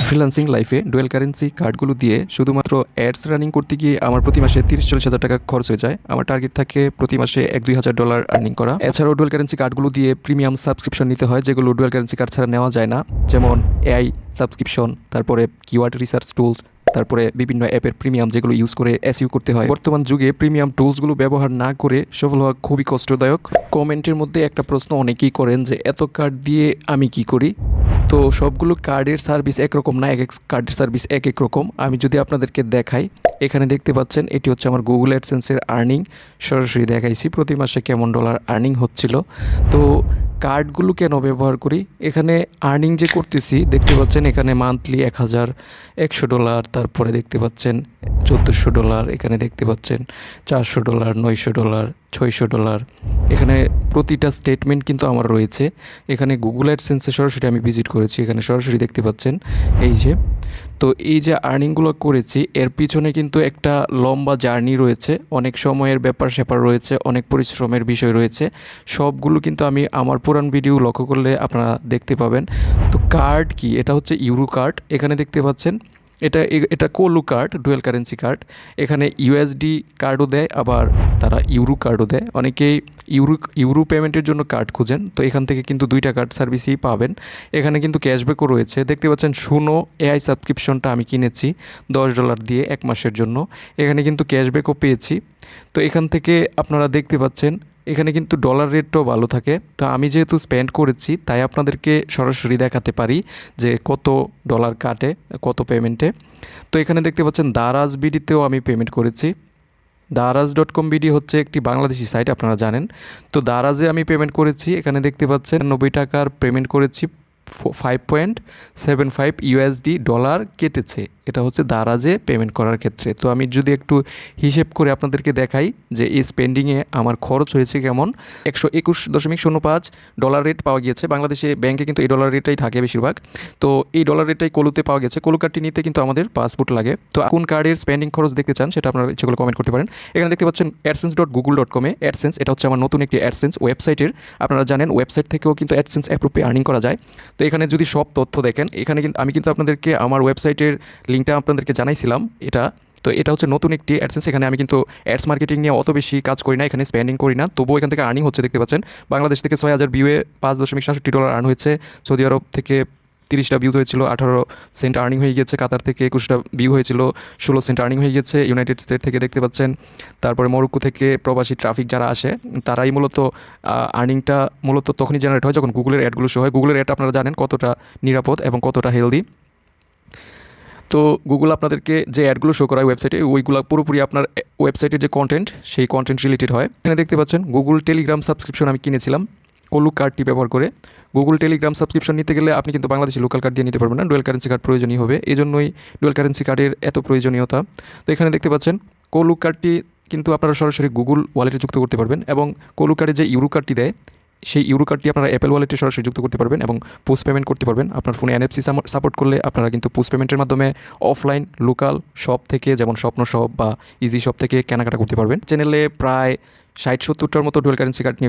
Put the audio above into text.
Freelancing লাইফে dual currency কার্ডগুলো দিয়ে শুধুমাত্র অ্যাডস রানিং করতে গিয়ে আমার প্রতি মাসে 30-40 হাজার টাকা খরচ হয়ে যায়। আমার টার্গেট থাকে প্রতি মাসে $1-2 হাজার আর্নিং করা। এছাড়াও ডুয়েল কারেন্সি কার্ডগুলো দিয়ে প্রিমিয়াম সাবস্ক্রিপশন নিতে হয়, যেগুলো ডুয়েল কারেন্সি কার্ড ছাড়া নেওয়া যায় না, যেমন এআই সাবস্ক্রিপশন, তারপরে কিওয়ার্ড রিসার্চ টুলস, তারপরে বিভিন্ন অ্যাপের প্রিমিয়াম যেগুলো ইউজ করে এসইও করতে হয়। বর্তমান যুগে প্রিমিয়াম টুলসগুলো ব্যবহার না করে সফল হওয়া খুবই কষ্টদায়ক। কমেন্টের মধ্যে একটা প্রশ্ন অনেকেই করেন যে এত কার্ড দিয়ে আমি কি করি। তো সবগুলো কার্ডের সার্ভিস একরকম না, এক এক কার্ডের সার্ভিস এক এক রকম। আমি যদি আপনাদেরকে দেখাই, এখানে দেখতে পাচ্ছেন এটি হচ্ছে আমার গুগল অ্যাডসেন্সের আর্নিং। সরাসরি দেখাইছি প্রতি মাসে কেমন ডলার আর্নিং হচ্ছিল। তো কার্ডগুলো কেন ব্যবহার করি, এখানে আর্নিং যে করতেছি দেখতে পাচ্ছেন এখানে মান্থলি $1,100, তারপরে দেখতে পাচ্ছেন $1,400, এখানে দেখতে পাচ্ছেন $400, $900, $600। এখানে প্রতিটা স্টেটমেন্ট কিন্তু আমার রয়েছে। এখানে গুগল অ্যাডসেন্সে সরাসরি আমি ভিজিট করেছি, এখানে সরাসরি দেখতে পাচ্ছেন এই যে। তো এই যে আর্নিংগুলো করেছি এর পিছনে কিন্তু একটা লম্বা জার্নি রয়েছে, অনেক সময়ের ব্যাপার স্যাপার রয়েছে, অনেক পরিশ্রমের বিষয় রয়েছে। সবগুলো কিন্তু আমি আমার পুরান ভিডিও লক্ষ্য করলে আপনারা দেখতে পাবেন। তো কার্ড কি, এটা হচ্ছে ইউরো কার্ড। এখানে দেখতে পাচ্ছেন এটা কোলু কার্ড, ডুয়েল কারেন্সি কার্ড। এখানে ইউএসডি কার্ডও দেয়, আবার তারা ইউরো কার্ডও দেয়। অনেকেই ইউরো পেমেন্টের জন্য কার্ড খুঁজেন, তো এখান থেকে কিন্তু 2টা কার্ড সার্ভিসই পাবেন। এখানে কিন্তু ক্যাশব্যাকও রয়েছে। দেখতে পাচ্ছেন শুনো এআই সাবস্ক্রিপশনটা আমি কিনেছি $10 দিয়ে 1 মাসের জন্য। এখানে কিন্তু ক্যাশব্যাকও পেয়েছি। তো এখান থেকে আপনারা দেখতে পাচ্ছেন এখানে কিন্তু ডলার রেটটাও ভালো থাকে। তো আমি যেহেতু স্পেন্ড করেছি তাই আপনাদেরকে সরাসরি দেখাতে পারি যে কত ডলার কাটে কত পেমেন্টে। তো এখানে দেখতে পাচ্ছেন দারাজ বিডিতেও আমি পেমেন্ট করেছি। দারাজ.com বিডি হচ্ছে একটি বাংলাদেশি সাইট, আপনারা জানেন। তো দারাজে আমি পেমেন্ট করেছি, এখানে দেখতে পাচ্ছেন $90 পেমেন্ট করেছি। 5.75 ইউএসডি ডলার কেটেছে, এটা হচ্ছে দারাজে পেমেন্ট করার ক্ষেত্রে। তো আমি যদি একটু হিসেব করে আপনাদেরকে দেখাই যে এই স্পেন্ডিংয়ে আমার খরচ হয়েছে কেমন। $121.05 রেট পাওয়া গিয়েছে বাংলাদেশে, ব্যাংকে কিন্তু এই ডলার রেটটাই থাকে বেশিরভাগ। তো এই ডলার রেটটাই কলুতে পাওয়া গেছে। কলু কার্ডটি নিতে কিন্তু আমাদের পাসপোর্ট লাগে। তো কোন কার্ডের স্পেন্ডিং খরচ দেখতে চান সেটা আপনারা ইচ্ছেগুলো কমেন্ট করতে পারেন। এখানে দেখতে পাচ্ছেন adsense.google.com-এ অ্যাডসেন্স, এটা হচ্ছে আমার নতুন একটি অ্যাডসেন্স ওয়েবসাইটের। আপনারা জানেন ওয়েবসাইট থেকেও কিন্তু অ্যাডসেন্স অ্যাপ্রুভে আর্নিং করা যায়। তো এখানে যদি সব তথ্য দেখেন, এখানে কিন্তু আমি আপনাদেরকে আমার ওয়েবসাইটের লিঙ্কটা আপনাদেরকে জানাইছিলাম এটা। তো এটা হচ্ছে নতুন একটি অ্যাডসেন্স। এখানে আমি কিন্তু অ্যাডস মার্কেটিং নিয়ে অত বেশি কাজ করি না, এখানে স্পেন্ডিং করি না, তবুও এখান থেকে আর্নিং হচ্ছে। দেখতে পাচ্ছেন বাংলাদেশ থেকে 6,000 ভিউয়ে $5.67 আর্ন হয়েছে। সৌদি আরব থেকে 30টা ভিউজ হয়েছিল, 18 সেন্ট আর্নিং হয়ে গেছে। কাতার থেকে 21টা ভিউ হয়েছিল, 16 সেন্ট আর্নিং হয়ে গেছে। ইউনাইটেড স্টেট থেকে দেখতে পাচ্ছেন, তারপরে মরক্কো থেকে প্রবাসী ট্রাফিক যারা আসে তারাই মূলত আর্নিংটা মূলত তখনই জেনারেট হয় যখন গুগলের অ্যাডগুলো শো হয়। গুগলের অ্যাড আপনারা জানেন কতটা নিরাপদ এবং কতটা হেলদি। তো গুগল আপনাদেরকে যে অ্যাডগুলো শো করায় ওয়েবসাইটে, ওইগুলো পুরোপুরি আপনার ওয়েবসাইটের যে কন্টেন্ট সেই কন্টেন্ট রিলেটেড হয়। এখানে দেখতে পাচ্ছেন গুগল টেলিগ্রাম সাবস্ক্রিপশন আমি কিনেছিলাম কোলু কার্ডটি ব্যবহার করে। গুগল টেলিগ্রাম সাবস্ক্রিপশন নিতে গেলে আপনি কিন্তু বাংলাদেশি লোকাল কার্ড দিয়ে নিতে পারবেন না, ডুয়েল কারেন্সি কার্ড প্রয়োজনীয় হবে। এই জন্যই ডুয়েল কারেন্সি কার্ডের এত প্রয়োজনীয়তা। তো এখানে দেখতে পাচ্ছেন কোলু কার্ডটি কিন্তু আপনারা সরাসরি গুগল ওয়ালেটে যুক্ত করতে পারবেন, এবং কোলু কার্ডে যে ইউরো কার্ডটি দেয় সেই ইউরো কার্ডটি আপনারা অ্যাপেল ওয়ালেটে সরাসরি যুক্ত করতে পারবেন এবং পোস্ট পেমেন্ট করতে পারবেন। আপনার ফোনে NFC সাপোর্ট করলে আপনারা কিন্তু পোস্ট পেমেন্টের মাধ্যমে অফলাইন লোকাল শপ থেকে, যেমন স্বপ্ন শপ বা ইজি শপ থেকে কেনাকাটা করতে পারবেন। চ্যানেলে প্রায় 60-70টার মতো ডুয়েল কারেন্সি কার্ড নিয়ে